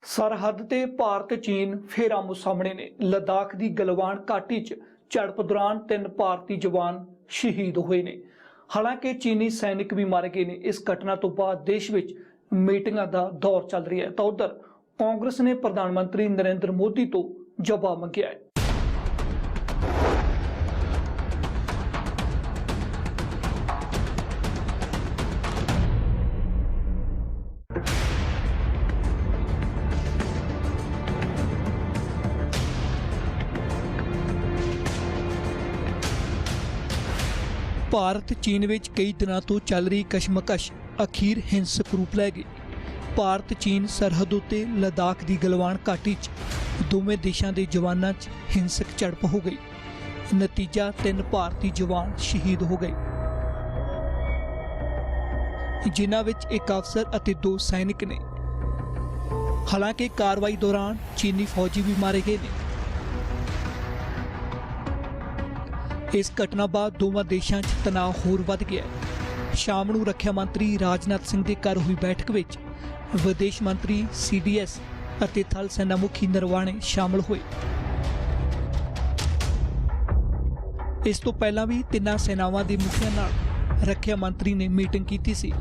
सरहद ते भारत चीन फिर आमो सामने ने। लद्दाख की गलवान घाटी च झड़प दौरान 3 भारतीय जवान शहीद हुए ने। हालांकि चीनी सैनिक भी मारे गए ने। इस घटना तो बाद देश विच मीटिंगां दा दौर चल रहा है, तो उधर कांग्रेस ने प्रधानमंत्री नरेंद्र मोदी तो जवाब मंगया है। भारत चीन विच कई दिनों तो चल रही कशमकश अखीर हिंसक रूप लै गई। भारत चीन सरहद उत्ते लद्दाख की गलवान घाटी च दोवें देशों के जवानों च हिंसक झड़प हो गई। नतीजा 3 भारतीय जवान शहीद हो गए, जिन्हां विच एक अफसर अते 2 सैनिक ने। हालांकि कार्रवाई दौरान चीनी फौजी भी मारे गए ने। इस घटना बाद दोवां देशों च तनाव होर वध गया। शाम नूं रक्षा मंत्री राजनाथ सिंह के घर हुई बैठक विच विदेश मंत्री CDS अते थल सेना मुखी नरवाणे शामिल हुए। इस तो पहला भी तिन्हां सेनावां दे मुखियां नाल रक्षा मंत्री ने मीटिंग की सी।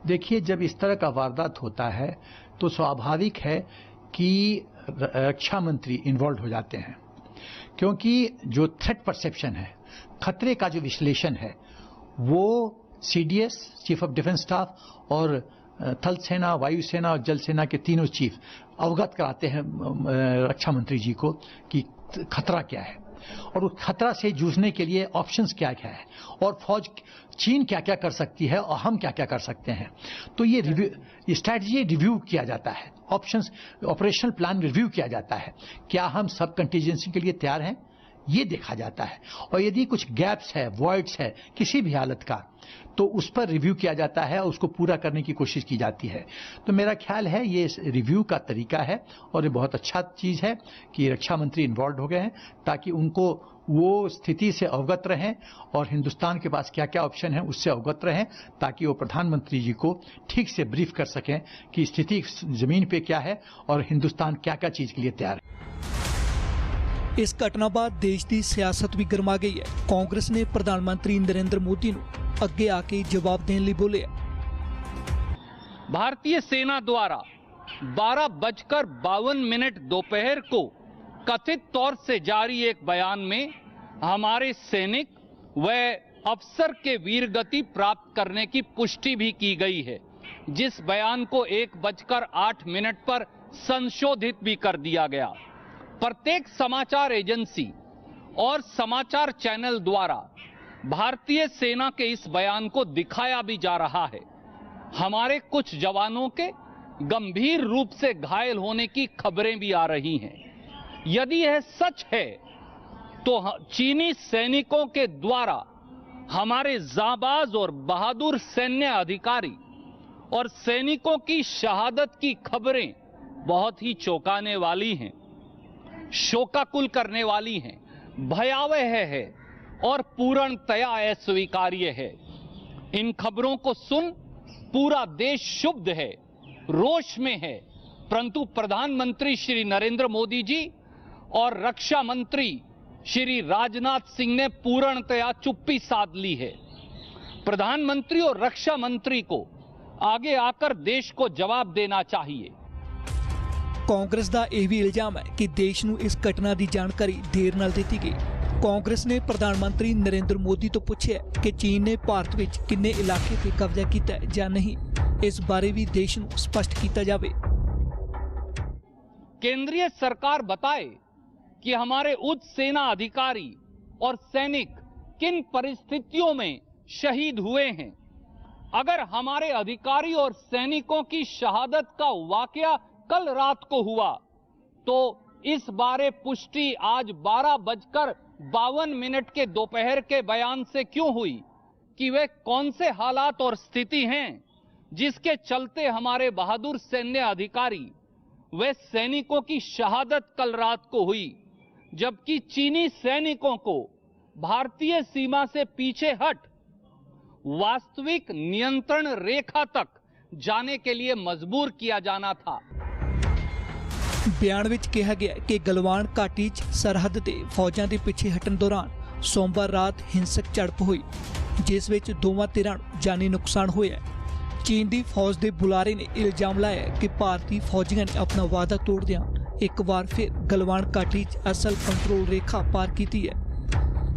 देखिए, जब इस तरह का वारदात होता है तो स्वाभाविक है कि रक्षा मंत्री इन्वॉल्व हो जाते हैं, क्योंकि जो थ्रेट परसेप्शन है, खतरे का जो विश्लेषण है, वो CDS chief of defence staff और थल सेना, वायुसेना और जल सेना के तीनों चीफ अवगत कराते हैं रक्षा मंत्री जी को कि खतरा क्या है और उस खतरा से जूझने के लिए ऑप्शंस क्या क्या है और फौज चीन क्या क्या कर सकती है और हम क्या क्या कर सकते हैं। तो ये स्ट्रैटेजी रिव्यू किया जाता है, ऑप्शंस ऑपरेशनल प्लान रिव्यू किया जाता है। क्या हम सब कंटीजेंसी के लिए तैयार हैं, ये देखा जाता है। और यदि कुछ गैप्स है, वॉइड्स है किसी भी हालत का, तो उस पर रिव्यू किया जाता है और उसको पूरा करने की कोशिश की जाती है। तो मेरा ख्याल है ये रिव्यू का तरीका है और ये बहुत अच्छा चीज़ है कि रक्षा मंत्री इन्वॉल्व हो गए हैं, ताकि उनको वो स्थिति से अवगत रहें और हिंदुस्तान के पास क्या क्या ऑप्शन है उससे अवगत रहें, ताकि वो प्रधानमंत्री जी को ठीक से ब्रीफ कर सकें कि स्थिति जमीन पे क्या है और हिंदुस्तान क्या क्या चीज़ के लिए तैयार है। इस घटना बाद देश की सियासत भी गर्मा गई है। कांग्रेस ने प्रधानमंत्री नरेंद्र मोदी को अगे आके जवाब देने लिए बोले। भारतीय सेना द्वारा 12:52 दोपहर को कथित तौर से जारी एक बयान में हमारे सैनिक व अफसर के वीरगति प्राप्त करने की पुष्टि भी की गई है, जिस बयान को 1:08 पर संशोधित भी कर दिया गया। प्रत्येक समाचार एजेंसी और समाचार चैनल द्वारा भारतीय सेना के इस बयान को दिखाया भी जा रहा है। हमारे कुछ जवानों के गंभीर रूप से घायल होने की खबरें भी आ रही हैं। यदि यह सच है तो चीनी सैनिकों के द्वारा हमारे जाबाज और बहादुर सैन्य अधिकारी और सैनिकों की शहादत की खबरें बहुत ही चौंकाने वाली हैं, शोकाकुल करने वाली हैं, भयावह है और पूर्णतया अस्वीकार्य है। इन खबरों को सुन पूरा देश क्षुब्ध है, रोष में है, परंतु प्रधानमंत्री श्री नरेंद्र मोदी जी और रक्षा मंत्री श्री राजनाथ सिंह ने पूर्णतया चुप्पी साध ली है। प्रधानमंत्री और रक्षा मंत्री को आगे आकर देश को जवाब देना चाहिए। कांग्रेस का यह भी इल्जाम है कि देश को इस घटना की जानकारी देर नाल दी गई। कांग्रेस ने प्रधानमंत्री नरेंद्र मोदी तो पूछा कि चीन ने भारत में किन्ने इलाके पर कब्जा किया है या नहीं, इस बारे भी देश को स्पष्ट किया जाए। केंद्रीय सरकार बताए कि हमारे उच्च सेना अधिकारी और सैनिक किन परिस्थितियों में शहीद हुए हैं। अगर हमारे अधिकारी और सैनिकों की शहादत का वाकया कल रात को हुआ तो इस बारे पुष्टि आज 12:52 के दोपहर के बयान से क्यों हुई कि वे कौन से हालात और स्थिति हैं जिसके चलते हमारे बहादुर सैन्य अधिकारी वे सैनिकों की शहादत कल रात को हुई, जबकि चीनी सैनिकों को भारतीय सीमा से पीछे हट वास्तविक नियंत्रण रेखा तक जाने के लिए मजबूर किया जाना था। ਬਿਆਨ ਵਿੱਚ ਕਿਹਾ ਗਿਆ ਕਿ ਗਲਵਾਨ ਘਾਟੀ 'ਚ ਸਰਹੱਦ ਤੇ ਫੌਜਾਂ ਦੇ ਪਿੱਛੇ ਹਟਣ ਦੌਰਾਨ ਸੋਮਵਾਰ ਰਾਤ ਹਿੰਸਕ ਝੜਪ ਹੋਈ, ਜਿਸ ਵਿੱਚ ਦੋਵਾਂ ਧਿਰਾਂ ਨੂੰ ਜਾਨੀ ਨੁਕਸਾਨ ਹੋਇਆ। ਚੀਨ ਦੀ ਫੌਜ ਦੇ ਬੁਲਾਰੇ ਨੇ ਇਲਜ਼ਾਮ ਲਾਇਆ ਕਿ ਭਾਰਤੀ ਫੌਜੀਆਂ ਨੇ ਆਪਣਾ ਵਾਅਦਾ ਤੋੜਦਿਆਂ ਇੱਕ ਵਾਰ ਫਿਰ ਗਲਵਾਨ ਘਾਟੀ 'ਚ ਅਸਲ ਕੰਟਰੋਲ ਰੇਖਾ ਪਾਰ ਕੀਤੀ ਹੈ।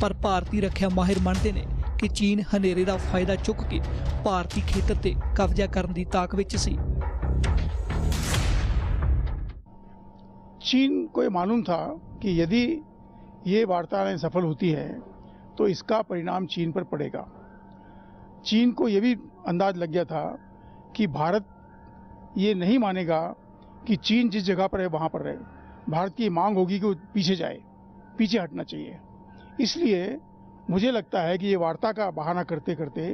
ਪਰ ਭਾਰਤੀ ਰੱਖਿਆ ਮਾਹਿਰ ਮੰਨਦੇ ਨੇ ਕਿ ਚੀਨ ਹਨੇਰੇ ਦਾ ਫਾਇਦਾ ਚੁੱਕ ਕੇ ਭਾਰਤੀ ਖੇਤਰ ਤੇ ਕਬਜ਼ਾ ਕਰਨ ਦੀ ਤਾਕ ਵਿੱਚ ਸੀ। चीन को ये मालूम था कि यदि ये वार्ताएं सफल होती है तो इसका परिणाम चीन पर पड़ेगा। चीन को ये भी अंदाज लग गया था कि भारत ये नहीं मानेगा कि चीन जिस जगह पर है वहाँ पर रहे। भारत की मांग होगी कि वो पीछे जाए, पीछे हटना चाहिए। इसलिए मुझे लगता है कि ये वार्ता का बहाना करते करते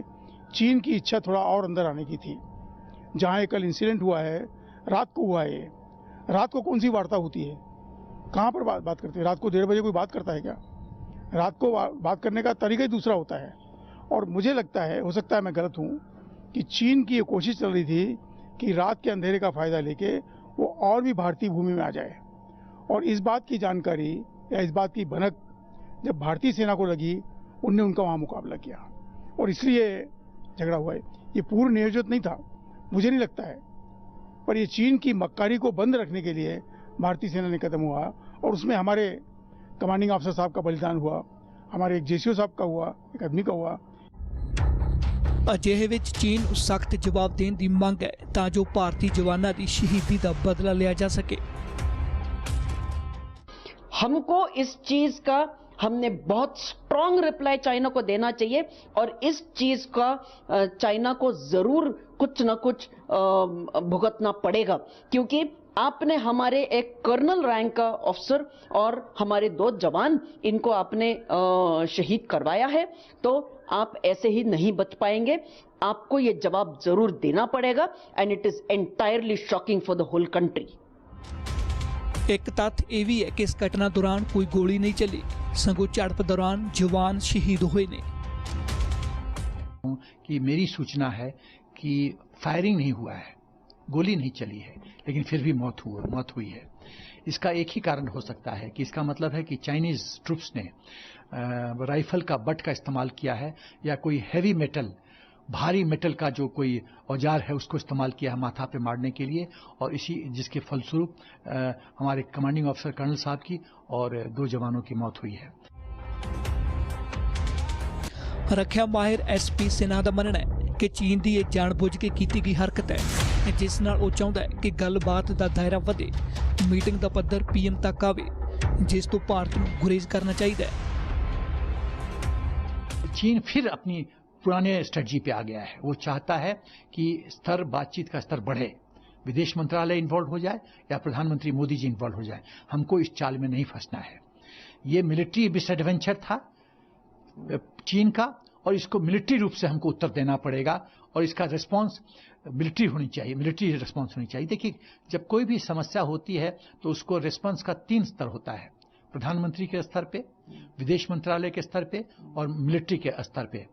चीन की इच्छा थोड़ा और अंदर आने की थी। जहाँ ये कल इंसिडेंट हुआ है, रात को हुआ है। रात को कौन सी वार्ता होती है, कहाँ पर बात करते हैं? रात को 1:30 बजे कोई बात करता है क्या? रात को बात करने का तरीका ही दूसरा होता है। और मुझे लगता है, हो सकता है मैं गलत हूँ, कि चीन की ये कोशिश चल रही थी कि रात के अंधेरे का फ़ायदा लेके वो और भी भारतीय भूमि में आ जाए। और इस बात की जानकारी या इस बात की भनक जब भारतीय सेना को लगी, उनने उनका वहाँ मुकाबला किया और इसलिए झगड़ा हुआ है। ये पूर्ण नियोजित नहीं था, मुझे नहीं लगता है, पर ये चीन की मक्कारी को बंद रखने के लिए भारतीय सेना ने कदम हुआ और उसमें हमारे कमांडिंग ऑफिसर साहब का बलिदान हुआ, हमारे एक जेसीओ साहब का हुआ, एक आदमी का हुआ। ਅਜਿਹੇ ਵਿੱਚ ਚੀਨ ਨੂੰ ਸਖਤ ਜਵਾਬ ਦੇਣ ਦੀ ਮੰਗ ਹੈ ਤਾਂ ਜੋ ਭਾਰਤੀ ਜਵਾਨਾਂ ਦੀ ਸ਼ਹੀਦੀ ਦਾ ਬਦਲਾ ਲਿਆ ਜਾ ਸਕੇ। हमको इस चीज का हमने बहुत स्ट्रांग रिप्लाई चाइना को देना चाहिए और इस चीज का चाइना को जरूर कुछ न कुछ भुगतना पड़ेगा, क्योंकि आपने हमारे एक कर्नल रैंक का ऑफिसर और हमारे 2 जवान इनको आपने शहीद करवाया है, तो आप ऐसे ही नहीं बच पाएंगे। आपको ये जवाब जरूर देना पड़ेगा and it is entirely shocking for the whole country. ਇੱਕ ਤੱਥ ਇਹ ਵੀ ਹੈ ਕਿ ਇਸ ਘਟਨਾ ਦੌਰਾਨ ਕੋਈ ਗੋਲੀ ਨਹੀਂ ਚੱਲੀ, ਸਗੋਂ ਝੜਪ ਦੌਰਾਨ ਜਵਾਨ ਸ਼ਹੀਦ ਹੋਏ ਨੇ। कि मेरी सूचना है कि फायरिंग नहीं हुआ है, गोली नहीं चली है, लेकिन फिर भी मौत हुई है। इसका एक ही कारण हो सकता है कि इसका मतलब है कि चाइनीज ट्रूप्स ने राइफल का बट का इस्तेमाल किया है या कोई हैवी मेटल, भारी मेटल का जो कोई औजार है उसको इस्तेमाल किया है माथा पे मारने के लिए, और जिसके फलस्वरूप हमारे कमांडिंग ऑफिसर कर्नल साहब की और 2 जवानों की मौत हुई है। ਰੱਖਿਆ ਮਾਹਿਰ ਐਸਪੀ ਸਿਨਹਾ ਦਾ ਮੰਨਣਾ ਹੈ ਕਿ ਚੀਨ ਦੀ ਇਹ ਜਾਣਬੁੱਝ ਕੇ ਕੀਤੀ ਗਈ ਹਰਕਤ ਹੈ, ਜਿਸ ਨਾਲ ਉਹ ਚਾਹੁੰਦਾ ਹੈ ਕਿ ਗੱਲਬਾਤ ਦਾ ਦਾਇਰਾ ਵਧੇ, ਮੀਟਿੰਗ ਦਾ ਪੱਧਰ ਪੀਐਮ ਤੱਕ ਆਵੇ, ਜਿਸ ਤੋਂ ਭਾਰਤ ਨੂੰ ਗੁਰੇਜ਼ ਕਰਨਾ ਚਾਹੀਦਾ ਹੈ। चीन फिर अपनी पुराने स्ट्रेटजी पे आ गया है। वो चाहता है कि बातचीत का स्तर बढ़े, विदेश मंत्रालय इन्वॉल्व हो जाए या प्रधानमंत्री मोदी जी इन्वॉल्व हो जाए। हमको इस चाल में नहीं फंसना है। ये मिलिट्री मिसएडवेंचर था चीन का और इसको मिलिट्री रूप से हमको उत्तर देना पड़ेगा और इसका रिस्पांस मिलिट्री होनी चाहिए, मिलिट्री रिस्पांस होनी चाहिए। देखिए, जब कोई भी समस्या होती है तो उसको रिस्पांस का 3 स्तर होता है, प्रधानमंत्री के स्तर पे, विदेश मंत्रालय के स्तर पे और मिलिट्री के स्तर पे।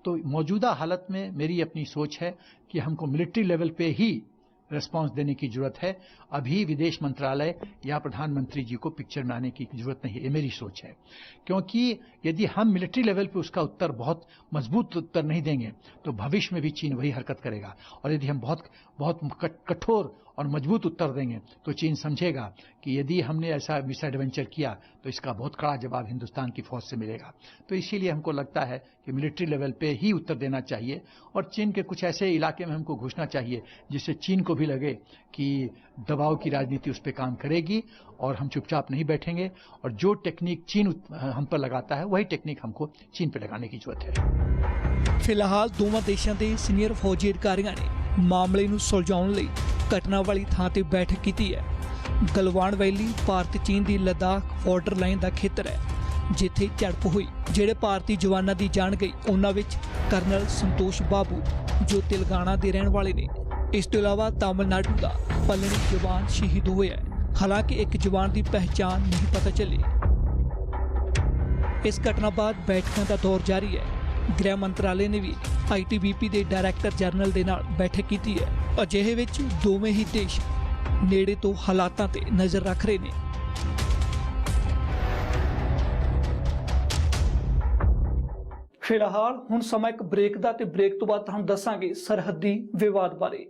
तो मौजूदा हालत में मेरी अपनी सोच है कि हमको मिलिट्री लेवल पे ही रिस्पांस देने की जरूरत है। अभी विदेश मंत्रालय या प्रधानमंत्री जी को पिक्चर में आने की जरूरत नहीं है, ये मेरी सोच है। क्योंकि यदि हम मिलिट्री लेवल पे उसका उत्तर बहुत मजबूत उत्तर नहीं देंगे तो भविष्य में भी चीन वही हरकत करेगा, और यदि हम बहुत कठोर और मजबूत उत्तर देंगे तो चीन समझेगा कि यदि हमने ऐसा मिसएडवेंचर किया तो इसका बहुत कड़ा जवाब हिंदुस्तान की फौज से मिलेगा। तो इसीलिए हमको लगता है कि मिलिट्री लेवल पे ही उत्तर देना चाहिए और चीन के कुछ ऐसे इलाके में हमको घुसना चाहिए जिससे चीन को भी लगे कि दबाव की राजनीति उस पर काम करेगी और हम चुपचाप नहीं बैठेंगे, और जो टेक्निक चीन हम पर लगाता है वही टेक्निक हमको चीन पर लगाने की जरूरत है। फिलहाल दोवां देशां दे सीनियर फौजी अधिकारियों ने मामले ਨੂੰ ਸੁਲਝਾਉਣ ਲਈ ਘਟਨਾ ਵਾਲੀ ਥਾਂ ਤੇ ਬੈਠਕ ਕੀਤੀ ਹੈ। ਗਲਵਾਨ ਵੈਲੀ ਭਾਰਤ ਚੀਨ ਦੀ ਲੱਦਾਖ ਬਾਰਡਰ ਲਾਈਨ ਦਾ ਖੇਤਰ ਹੈ ਜਿੱਥੇ ਝੜਪ ਹੋਈ। ਜਿਹੜੇ ਭਾਰਤੀ ਜਵਾਨਾਂ ਦੀ ਜਾਨ ਗਈ ਉਹਨਾਂ ਵਿੱਚ ਕਰਨਲ ਸੰਤੋਸ਼ ਬਾਬੂ ਜੋ ਤੇਲੰਗਾਨਾ ਦੇ ਰਹਿਣ ਵਾਲੇ ਨੇ। ਇਸ ਤੋਂ ਇਲਾਵਾ ਤਾਮਿਲਨਾਡੂ ਦਾ ਪਲਣੀ ਜਵਾਨ ਸ਼ਹੀਦ ਹੋਇਆ ਹੈ। ਹਾਲਾਂਕਿ ਇੱਕ ਜਵਾਨ ਦੀ ਪਹਿਚਾਣ ਨਹੀਂ ਪਤਾ ਚੱਲੀ। ਇਸ ਘਟਨਾ ਬਾਅਦ ਬੈਠਕਾਂ ਦਾ ਦੌਰ ਜਾਰੀ ਹੈ। ਗ੍ਰਹਿ ਮੰਤਰਾਲੇ ਨੇ ਵੀ ITBP ਦੇ ਡਾਇਰੈਕਟਰ ਜਨਰਲ ਦੇ ਨਾਲ ਬੈਠਕ ਕੀਤੀ ਹੈ। ਅਜਿਹੇ ਵਿੱਚ ਦੋਵੇਂ ਹੀ ਦੇਸ਼ ਨੇੜੇ ਤੋਂ ਹਾਲਾਤਾਂ ਤੇ ਨਜ਼ਰ ਰੱਖ ਰਹੇ ਨੇ। ਫਿਲਹਾਲ ਹੁਣ ਸਮਾਂ ਇੱਕ ਬ੍ਰੇਕ ਦਾ ਤੇ ਬ੍ਰੇਕ ਤੋਂ ਬਾਅਦ ਤੁਹਾਨੂੰ ਦੱਸਾਂਗੇ ਸਰਹੱਦੀ ਵਿਵਾਦ ਬਾਰੇ।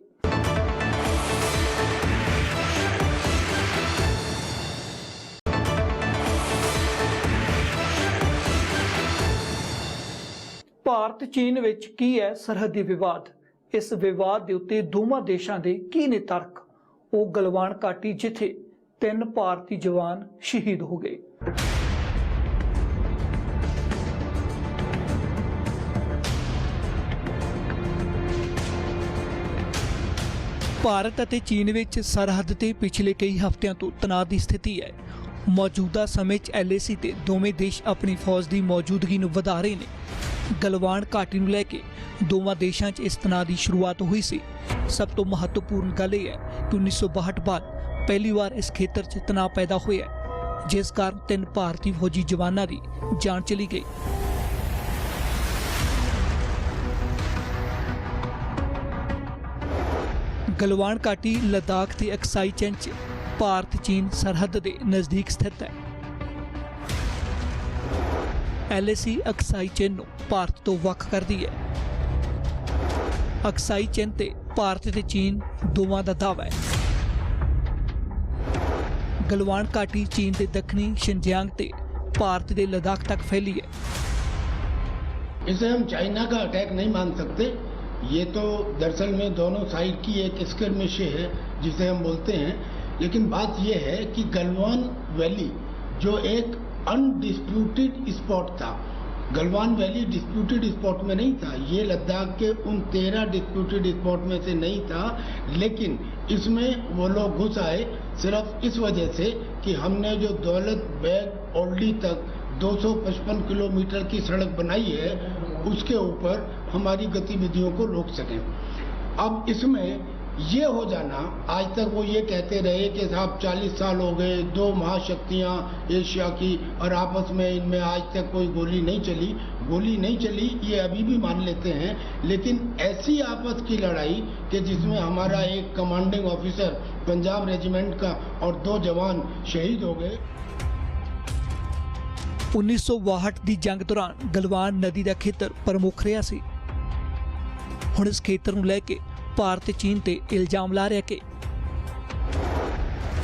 ਭਾਰਤ ਚੀਨ ਵਿੱਚ ਕੀ ਹੈ ਸਰਹੱਦੀ ਵਿਵਾਦ? ਇਸ ਵਿਵਾਦ ਦੇ ਉੱਤੇ ਦੋਵਾਂ ਦੇਸ਼ਾਂ ਦੇ ਕੀ ਨੇ ਤਰਕ? ਉਹ ਗਲਵਾਨ ਘਾਟੀ ਜਿੱਥੇ 3 ਭਾਰਤੀ ਜਵਾਨ ਸ਼ਹੀਦ ਹੋ ਗਏ। ਭਾਰਤ ਅਤੇ ਚੀਨ ਵਿੱਚ ਸਰਹੱਦ ਤੇ ਪਿਛਲੇ ਕਈ ਹਫ਼ਤਿਆਂ ਤੋਂ ਤਣਾਅ ਦੀ ਸਥਿਤੀ ਹੈ। ਮੌਜੂਦਾ ਸਮੇਂ 'ਚ LAC ਤੇ ਦੋਵੇਂ ਦੇਸ਼ ਆਪਣੀ ਫੌਜ ਦੀ ਮੌਜੂਦਗੀ ਨੂੰ ਵਧਾ ਰਹੇ ਨੇ। ਗਲਵਾਨ ਘਾਟੀ ਨੂੰ ਲੈ ਕੇ ਦੋਵਾਂ ਦੇਸ਼ਾਂ 'ਚ ਇਸ ਤਣਾਅ ਦੀ ਸ਼ੁਰੂਆਤ ਹੋਈ ਸੀ। ਸਭ ਤੋਂ ਮਹੱਤਵਪੂਰਨ ਗੱਲ ਇਹ ਹੈ ਕਿ 1962 ਬਾਅਦ ਪਹਿਲੀ ਵਾਰ ਇਸ ਖੇਤਰ 'ਚ ਤਣਾਅ ਪੈਦਾ ਹੋਇਆ, ਜਿਸ ਕਾਰਨ 3 ਭਾਰਤੀ ਫੌਜੀ ਜਵਾਨਾਂ ਦੀ ਜਾਨ ਚਲੀ ਗਈ। ਗਲਵਾਨ ਘਾਟੀ ਲਦਾਖ ਤੇ ਅਕਸਾਈ ਚੀਨ 'ਚ ਭਾਰਤ ਚੀਨ ਸਰਹੱਦ ਦੇ ਨਜ਼ਦੀਕ ਸਥਿਤ ਹੈ। LAC ਅਕਸਾਈ ਚੀਨ ਨੂੰ ਭਾਰਤ ਤੋਂ ਵੱਖ ਕਰਦੀ ਹੈ। ਅਕਸਾਈ ਚੀਨ ਤੇ ਭਾਰਤ ਤੇ ਚੀਨ ਦੋਵਾਂ ਦਾ ਦਾਅਵਾ ਹੈ। ਗਲਵਾਨ ਘਾਟੀ ਚੀਨ ਦੇ ਦੱਖਣੀ शिनजियांग ਤੇ भारत के लद्दाख तक फैली है। इसे हम चाइना का अटैक नहीं मान सकते। ये तो दरअसल में दोनों साइड की एक स्किर्मिश है जिसे हम बोलते हैं। लेकिन बात यह है कि गलवान वैली जो एक अनडिस्प्यूटेड स्पॉट था, गलवान वैली डिस्प्यूटेड स्पॉट में नहीं था। ये लद्दाख के उन 13 डिस्प्यूटेड स्पॉट में से नहीं था, लेकिन इसमें वो लोग घुस आए सिर्फ इस वजह से कि हमने जो दौलत बेग ओल्डी तक 255 किलोमीटर की सड़क बनाई है उसके ऊपर हमारी गतिविधियों को रोक सकें। अब इसमें ये हो जाना, आज तक वो ये कहते रहे कि साहब 40 साल हो गए, 2 महाशक्तियां एशिया की और आपस में इनमें आज तक कोई गोली नहीं चली, ये अभी भी मान लेते हैं। लेकिन ऐसी आपस की लड़ाई कि जिसमें हमारा एक कमांडिंग ऑफिसर पंजाब रेजिमेंट का और 2 जवान शहीद हो गए। 1962 ਦੀ ਜੰਗ ਦੌਰਾਨ ਗਲਵਾਨ ਨਦੀ ਦਾ ਖੇਤਰ ਪ੍ਰਮੁੱਖ ਰਿਹਾ ਸੀ। ਹੁਣ ਇਸ ਖੇਤਰ ਨੂੰ ਲੈ ਕੇ ਭਾਰਤ ਤੇ ਚੀਨ ਤੇ ਇਲਜ਼ਾਮ ਲਾ ਰਿਹਾ ਕਿ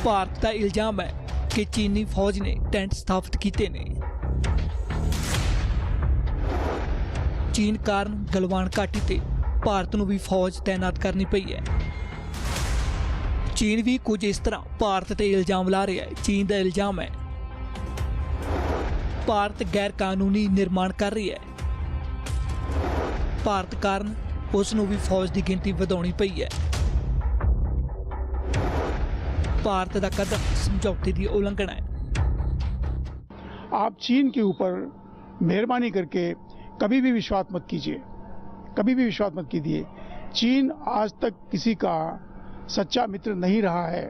ਭਾਰਤ ਦਾ ਇਲਜ਼ਾਮ ਹੈ ਕਿ ਚੀਨੀ ਫੌਜ ਨੇ ਟੈਂਟ ਸਥਾਪਿਤ ਕੀਤੇ ਨੇ। ਚੀਨ ਕਾਰਨ ਗਲਵਾਨ ਘਾਟੀ ਤੇ ਭਾਰਤ ਨੂੰ ਵੀ ਫੌਜ ਤੈਨਾਤ ਕਰਨੀ ਪਈ ਹੈ। ਚੀਨ ਵੀ ਕੁਝ ਇਸ ਤਰ੍ਹਾਂ ਭਾਰਤ ਤੇ ਇਲਜ਼ਾਮ ਲਾ ਰਿਹਾ ਹੈ। ਚੀਨ ਦਾ ਇਲਜ਼ਾਮ ਹੈ ਭਾਰਤ ਗੈਰ ਕਾਨੂੰਨੀ ਨਿਰਮਾਣ ਕਰ ਰਹੀ ਹੈ। ਭਾਰਤ ਕਾਰਨ ਉਸ ਨੂੰ ਵੀ ਫੌਜ ਦੀ ਗਿਣਤੀ ਵਧਾਉਣੀ ਪਈ ਹੈ। ਭਾਰਤ ਦਾ ਕਦਮ ਸਮਝੌਤੇ ਦੀ ਉਲੰਘਣਾ ਹੈ। आप चीन के ऊपर मेहरबानी करके कभी भी विश्वास मत कीजिए, कभी भी विश्वास मत कीजिए। चीन आज तक किसी का सच्चा मित्र नहीं रहा है।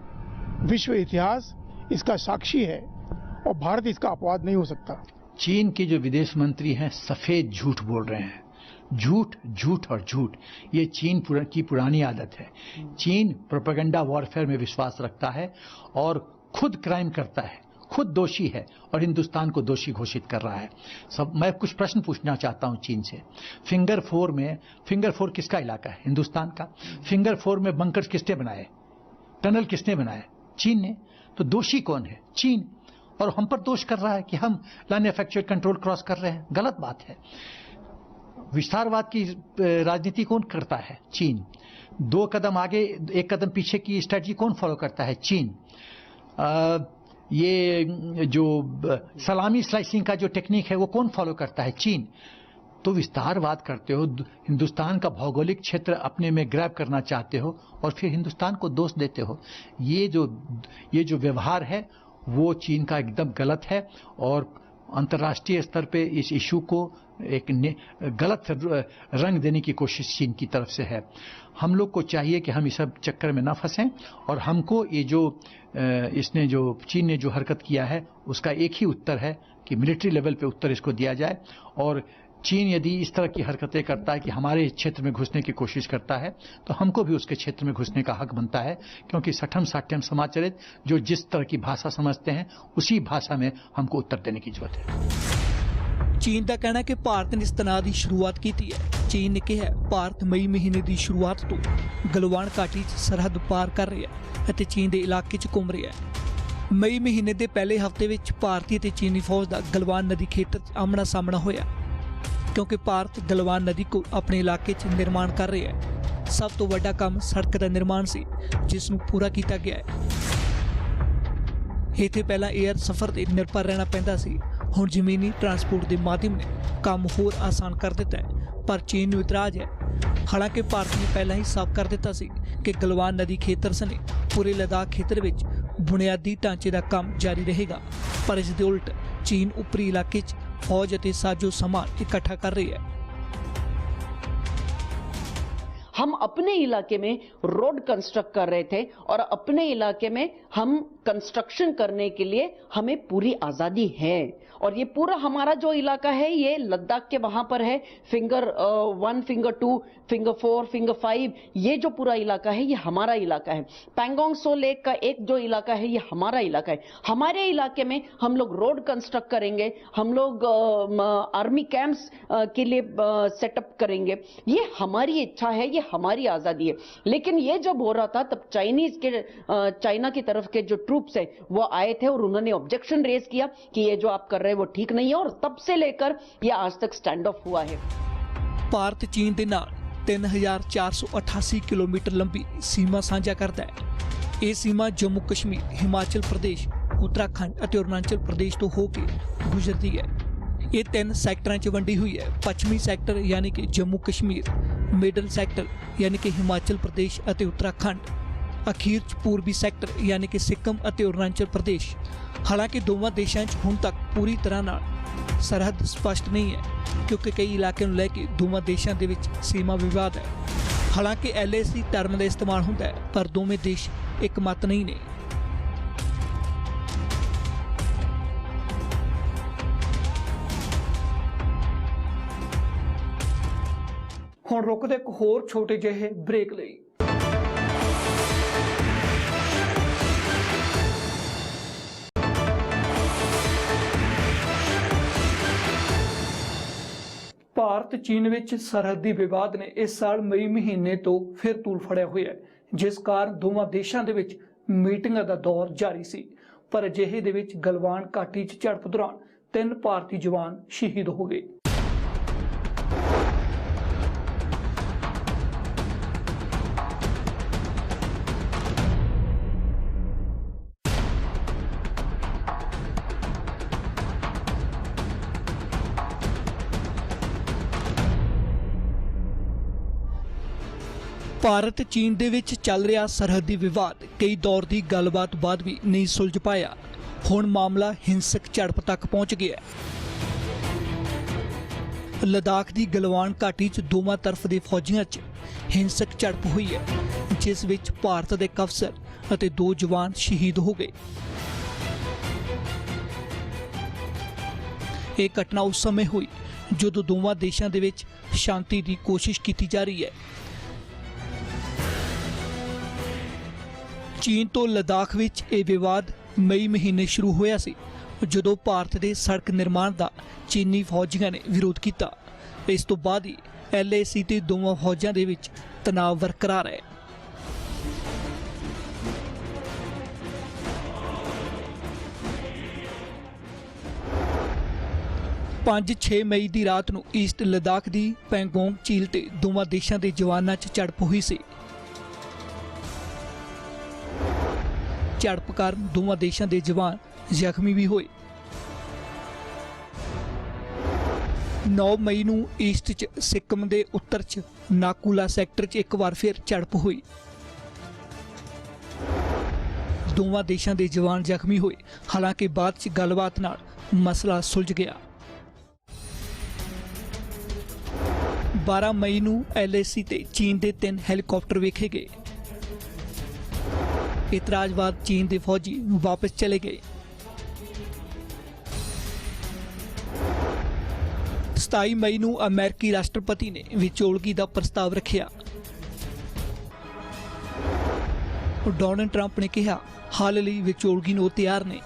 विश्व इतिहास इसका साक्षी है और भारत इसका अपवाद नहीं हो सकता। चीन के जो विदेश मंत्री हैं सफेद झूठ बोल रहे हैं। झूठ झूठ और झूठ ये चीन की पुरानी आदत है। चीन प्रोपेगेंडा वॉरफेयर में विश्वास रखता है और खुद क्राइम करता है, खुद दोषी है और हिंदुस्तान को दोषी घोषित कर रहा है। मैं कुछ प्रश्न पूछना चाहता हूं चीन से। फिंगर 4 किसका इलाका है? हिंदुस्तान का। फिंगर 4 में बंकर किसने बनाए? टनल किसने बनाए? चीन ने। तो दोषी कौन है? चीन। और हम पर दोष कर रहा है कि हम line of actual control cross कर रहे हैं। गलत बात है। विस्तारवाद की राजनीति कौन करता है? चीन। 2 कदम आगे 1 कदम पीछे की स्ट्रेटजी कौन फॉलो करता है? चीन। ये जो सलामी स्लाइसिंग का जो टेक्निक है वो कौन फॉलो करता है? चीन। तो विस्तारवाद करते हो, हिंदुस्तान का भौगोलिक क्षेत्र अपने में ग्रैब करना चाहते हो और फिर हिंदुस्तान को दोष देते हो। ये जो व्यवहार है वो चीन का एकदम गलत है और अंतर्राष्ट्रीय स्तर पे इस इशू को एक गलत रंग देने की कोशिश चीन की तरफ से है। हम लोग को चाहिए कि हम इस सब चक्कर में ना फंसें और हमको ये जो चीन ने जो हरकत किया है उसका एक ही उत्तर है कि मिलिट्री लेवल पे उत्तर इसको दिया जाए और चीन यदि इस तरह की हरकतें करता है कि हमारे क्षेत्र में घुसने की कोशिश करता है तो हमको भी उसके क्षेत्र में घुसने का हक बनता है, क्योंकि सठम साठ्यम समाचरित जो जिस तरह की भाषा समझते हैं उसी भाषा में हमको उत्तर देने की जरूरत है। चीन का कहना है कि भारत ने इस तनाव की शुरुआत की है। चीन ने कहा भारत मई महीने की शुरुआत तो गलवान घाटी सरहद पार कर रहा है, चीन के इलाके च घूम रहा है। मई महीने के पहले हफ्ते में भारतीय ते चीनी फौज का गलवान नदी खेतर आमना सामना होया, क्योंकि भारत गलवान नदी को अपने इलाके च निर्माण कर रहा है। सब तो वड्डा काम सड़क का निर्माण सी, जिसनूं पूरा किया गया है। इत्थे पहला एयर सफर ते निर्भर रहना पैंदा सी, हुण जमीनी ट्रांसपोर्ट के माध्यम ने काम होर आसान कर दिता है, पर चीन नूं इतराज है। हालांकि भारत ने पहला ही साफ कर दिता सी कि गलवान नदी खेतर सने पूरे लद्दाख खेतर विच बुनियादी ढांचे का काम जारी रहेगा, पर इस दे उल्ट चीन उपरी इलाके च फौज और साजो सामान इकट्ठा कर रही है। हम अपने इलाके में रोड कंस्ट्रक्ट कर रहे थे और अपने इलाके में हम कंस्ट्रक्शन करने के लिए हमें पूरी आजादी है, और ये पूरा हमारा जो इलाका है ये लद्दाख के वहां पर है। फिंगर 1, फिंगर 2, फिंगर 4, फिंगर 5, ये जो पूरा इलाका है ये हमारा इलाका है। पैंगोंग सो लेक का एक जो इलाका है ये हमारा इलाका है। हमारे इलाके में हम लोग रोड कंस्ट्रक्ट करेंगे, हम लोग आर्मी कैंप्स के लिए सेटअप करेंगे। ये हमारी इच्छा है, ये हमारी आजादी है। लेकिन ये जब हो रहा था तब चाइना की तरफ के जो ट्रूप्स हैं वो आए थे और उन्होंने ऑब्जेक्शन रेज किया कि ये जो आप कर रहे हैं वो ठीक नहीं है, और तब से लेकर ये आज तक स्टैंड ऑफ हुआ है। भारत चीन के नाल 3488 किलोमीटर लंबी सीमा साझा करता है। ये सीमा जम्मू कश्मीर, हिमाचल प्रदेश, उत्तराखंड और अरुणाचल प्रदेश तो होकर गुजरती है। ये 3 सैक्टरां च वंडी हुई है। पश्चिमी सैक्टर यानी कि जम्मू कश्मीर, मिडल सैक्टर यानी कि हिमाचल प्रदेश और उत्तराखंड, अखीर च पूर्वी सैक्टर यानी कि सिक्किम और अरुणाचल प्रदेश। हालांकि दोवां देशों हुण तक पूरी तरह नाल सरहद स्पष्ट नहीं है, क्योंकि कई इलाकों को लैके दोवां देशों के विच सीमा विवाद है। हालांकि LAC टर्म का इस्तेमाल होता है, पर दोवें देश एक मत नहीं ने। हुण रुकदे एक होर छोटे ਜਿਹੇ ब्रेक ਲਈ। ਭਾਰਤ ਚੀਨ ਵਿੱਚ ਸਰਹੱਦੀ ਵਿਵਾਦ ਨੇ ਇਸ ਸਾਲ ਮਈ ਮਹੀਨੇ ਤੋਂ ਫਿਰ ਤੂਲ ਫੜਿਆ ਹੋਇਆ ਹੈ, ਜਿਸ ਕਾਰਨ ਦੋਵਾਂ ਦੇਸ਼ਾਂ ਦੇ ਵਿੱਚ ਮੀਟਿੰਗਾਂ ਦਾ ਦੌਰ ਜਾਰੀ ਸੀ। ਪਰ ਅਜਿਹੇ ਦੇ ਵਿੱਚ ਗਲਵਾਨ ਘਾਟੀ 'ਚ ਝੜਪ ਦੌਰਾਨ 3 ਭਾਰਤੀ ਜਵਾਨ ਸ਼ਹੀਦ ਹੋ ਗਏ। ਭਾਰਤ ਚੀਨ ਦੇ ਵਿੱਚ ਚੱਲ ਰਿਹਾ ਸਰਹੱਦੀ ਵਿਵਾਦ ਕਈ ਦੌਰ ਦੀ ਗੱਲਬਾਤ ਬਾਅਦ ਵੀ ਨਹੀਂ ਸੁਲਝ ਪਾਇਆ। ਹੁਣ ਮਾਮਲਾ ਹਿੰਸਕ ਝੜਪ ਤੱਕ ਪਹੁੰਚ ਗਿਆ। लद्दाख ਦੀ ਗਲਵਾਨ ਘਾਟੀ 'ਚ ਦੋਵਾਂ ਤਰਫ ਦੇ ਫੌਜੀਆਂ 'ਚ ਹਿੰਸਕ ਝੜਪ ਹੋਈ ਹੈ, ਜਿਸ ਵਿੱਚ ਭਾਰਤ ਦੇ ਇੱਕ ਅਫਸਰ ਅਤੇ 2 ਜਵਾਨ ਸ਼ਹੀਦ ਹੋ ਗਏ। ਇਹ ਘਟਨਾ ਉਸ ਸਮੇਂ ਹੋਈ ਜਦੋਂ ਦੋਵਾਂ ਦੇਸ਼ਾਂ ਦੇ ਵਿੱਚ ਸ਼ਾਂਤੀ ਦੀ ਕੋਸ਼ਿਸ਼ ਕੀਤੀ ਜਾ ਰਹੀ ਹੈ। चीन तो लद्दाख विच ये विवाद मई महीने शुरू होया सी, जदों भारत के सड़क निर्माण का चीनी फौजियों ने विरोध किया। इस तो बाद ही LAC ते दोवां फौजां दे विच तनाव बरकरार है। 5-6 मई की रात ਨੂੰ ईस्ट लद्दाख की पैंगोंग झील ते दोवां देशां दे जवानां 'च झड़प हुई सी। झड़प कारण दोवां देशां दे जवान जख्मी भी होए। 9 मई ਨੂੰ ईस्ट च सिक्किम के उत्तर च नाकुला सैक्टर च एक बार फिर झड़प हुई। दोवां देशां दे जवान जख्मी होए, हालांकि बाद च गलबात नाल मसला सुलझ गया। 12 मई ਨੂੰ LAC ਤੇ चीन के 3 हैलीकॉप्टर वेखे गए। इतराज बाद चीन के फौजी वापस चले गए। 27 ਮਈ ਨੂੰ ਅਮਰੀਕੀ ਰਾਸ਼ਟਰਪਤੀ ਨੇ ਵਿਚੋਲਗੀ ਦਾ ਪ੍ਰਸਤਾਵ ਰੱਖਿਆ। ਡੋਨਾਲਡ ਟਰੰਪ ਨੇ ਕਿਹਾ ਹਾਲ ਲਈ ਵਿਚੋਲਗੀ ਨੂੰ ਤਿਆਰ ਨੇ।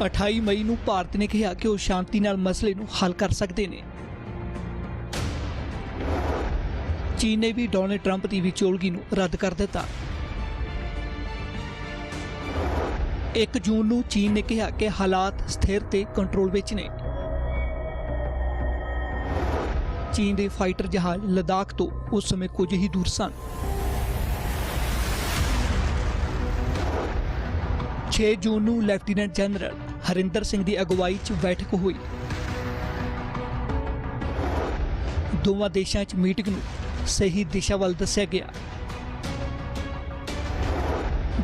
28 ਮਈ ਨੂੰ ਭਾਰਤ ਨੇ ਕਿਹਾ ਕਿ ਉਹ ਸ਼ਾਂਤੀ ਨਾਲ ਮਸਲੇ ਨੂੰ ਹੱਲ ਕਰ ਸਕਦੇ ਨੇ। ਚੀਨ ਨੇ ਵੀ ਡੋਨਾਲਡ ਟਰੰਪ ਦੀ ਵਿਚੋਲਗੀ ਨੂੰ ਰੱਦ ਕਰ ਦਿੱਤਾ। 1 ਜੂਨ ਨੂੰ ਚੀਨ ਨੇ ਕਿਹਾ ਕਿ ਹਾਲਾਤ ਸਥਿਰ ਤੇ ਕੰਟਰੋਲ ਵਿੱਚ ਨੇ। ਚੀਨ ਦੇ ਫਾਈਟਰ ਜਹਾਜ਼ ਲਦਾਖ ਤੋਂ ਉਸ ਸਮੇਂ ਕੁਝ ਹੀ ਦੂਰ ਸਨ। 6 ਜੂਨ ਨੂੰ ਲੈਫਟੀਨੈਂਟ ਜਨਰਲ ਹਰਿੰਦਰ ਸਿੰਘ ਦੀ ਅਗਵਾਈ 'ਚ ਬੈਠਕ ਹੋਈ। ਦੋਵਾਂ ਦੇਸ਼ਾਂ 'ਚ ਮੀਟਿੰਗ ਨੂੰ ਸਹੀ ਦਿਸ਼ਾ ਵੱਲ ਦੱਸਿਆ ਗਿਆ।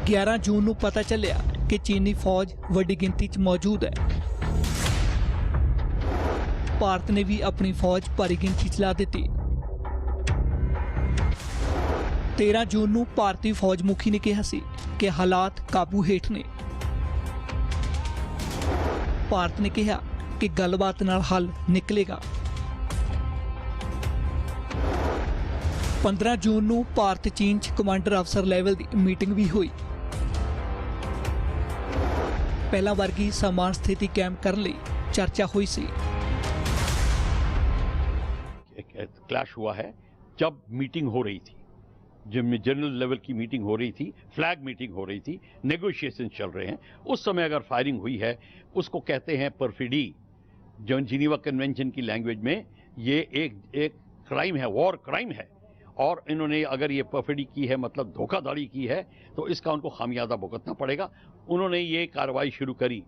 11 ਜੂਨ ਨੂੰ ਪਤਾ ਚੱਲਿਆ ਕਿ ਚੀਨੀ ਫੌਜ ਵੱਡੀ ਗਿਣਤੀ 'ਚ ਮੌਜੂਦ ਹੈ। ਭਾਰਤ ਨੇ ਵੀ ਆਪਣੀ ਫੌਜ ਭਾਰੀ ਗਿਣਤੀ 'ਚ ਲਾ ਦਿੱਤੀ। 13 ਜੂਨ ਨੂੰ ਭਾਰਤੀ ਫੌਜ ਮੁਖੀ ਨੇ ਕਿਹਾ ਸੀ ਕਿ ਹਾਲਾਤ ਕਾਬੂ ਹੇਠ ਨੇ। ਭਾਰਤ ਨੇ ਕਿਹਾ ਕਿ ਗੱਲਬਾਤ ਨਾਲ ਹੱਲ ਨਿਕਲੇਗਾ। 15 ਜੂਨ ਨੂੰ ਭਾਰਤ ਚੀਨ 'ਚ ਕਮਾਂਡਰ ਅਫਸਰ ਲੈਵਲ ਦੀ ਮੀਟਿੰਗ ਵੀ ਹੋਈ। ਪਹਿਲਾਂ ਵਰਗੀ ਸਮਾਨ ਸਥਿਤੀ ਕਾਇਮ ਕਰਨ ਲਈ ਚਰਚਾ हुई सी। क्लैश हुआ है जब मीटिंग हो रही थी, जिनमें जनरल लेवल की मीटिंग हो रही थी, फ्लैग मीटिंग हो रही थी, नेगोशिएशन चल रहे हैं, उस समय अगर फायरिंग हुई है उसको कहते हैं परफिडी। जो जिनीवा कन्वेंशन की लैंग्वेज में ये एक क्राइम है, वॉर क्राइम है। और इन्होंने अगर ये परफिडी की है मतलब धोखाधड़ी की है तो इसका उनको खामियाजा भुगतना पड़ेगा। उन्होंने ये कार्रवाई शुरू करी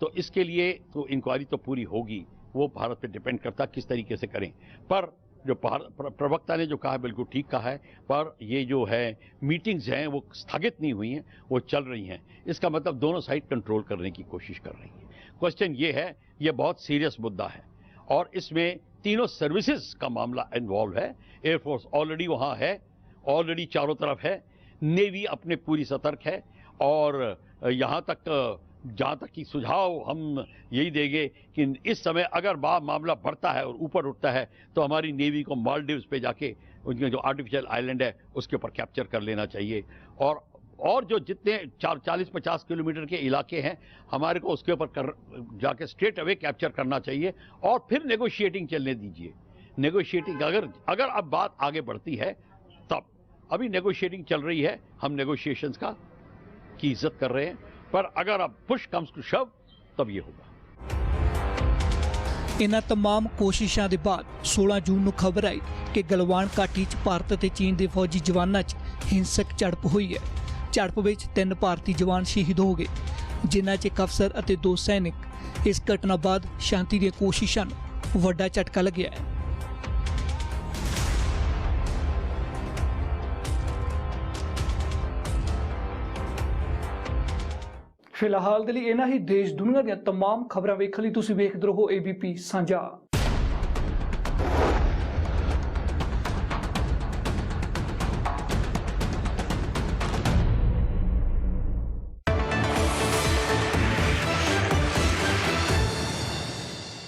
तो इसके लिए तो इंक्वायरी तो पूरी होगी, वो भारत पे डिपेंड करता किस तरीके से करें। पर जो प्रवक्ता ने जो कहा बिल्कुल ठीक कहा है, पर ये जो है मीटिंग्स हैं वो स्थगित नहीं हुई हैं, वो चल रही हैं। इसका मतलब दोनों साइड कंट्रोल करने की कोशिश कर रही हैं। क्वेश्चन ये है, ये बहुत सीरियस मुद्दा है और इसमें तीनों सर्विसेज का मामला इन्वॉल्व है। एयरफोर्स ऑलरेडी वहाँ है, ऑलरेडी चारों तरफ है, नेवी अपने पूरी सतर्क है। और यहाँ तक जहाँ तक की सुझाव हम यही देंगे कि इस समय अगर मामला बढ़ता है और ऊपर उठता है तो हमारी नेवी को मालदीव्स पे जाके उनके जो आर्टिफिशियल आइलैंड है उसके ऊपर कैप्चर कर लेना चाहिए। और जो जितने 40-50 किलोमीटर के इलाके हैं हमारे को उसके ऊपर जाके स्ट्रेट अवे कैप्चर करना चाहिए और फिर नेगोशिएटिंग चलने दीजिए। नेगोशिएटिंग अगर अब बात आगे बढ़ती है तब, अभी नेगोशिएटिंग चल रही है, हम नेगोशिएशंस की इज्जत कर रहे हैं, पर अगर अब पुश कम्स टू शव तब ये होगा। इन्हां तमाम कोशिशां दे बाद 16 जून ਨੂੰ ਖਬਰ ਆਈ ਕਿ ਗਲਵਾਨ ਘਾਟੀ 'ਚ ਭਾਰਤ ਅਤੇ ਚੀਨ ਦੇ ਫੌਜੀ ਜਵਾਨਾਂ 'ਚ ਹਿੰਸਕ ਝੜਪ ਹੋਈ ਹੈ। ਝੜਪ ਵਿੱਚ 3 ਭਾਰਤੀ ਜਵਾਨ ਸ਼ਹੀਦ ਹੋ ਗਏ, ਜਿਨ੍ਹਾਂ 'ਚ ਇੱਕ ਅਫਸਰ ਅਤੇ 2 ਸੈਨਿਕ। ਇਸ ਘਟਨਾ ਬਾਅਦ ਸ਼ਾਂਤੀ ਦੀਆਂ ਕੋਸ਼ਿਸ਼ਾਂ ਨੂੰ ਵੱਡਾ ਝਟਕਾ ਲੱਗਿਆ ਹੈ। ਫਿਲਹਾਲ ਦੇ ਲਈ ਇਹਨਾਂ ਹੀ ਦੇਸ਼ ਦੁਨੀਆ ਦੀਆਂ तमाम ਖਬਰਾਂ ਵੇਖਣ ਲਈ ਤੁਸੀਂ ਵੇਖਦੇ ਰਹੋ ABP ਸਾਂਝਾ।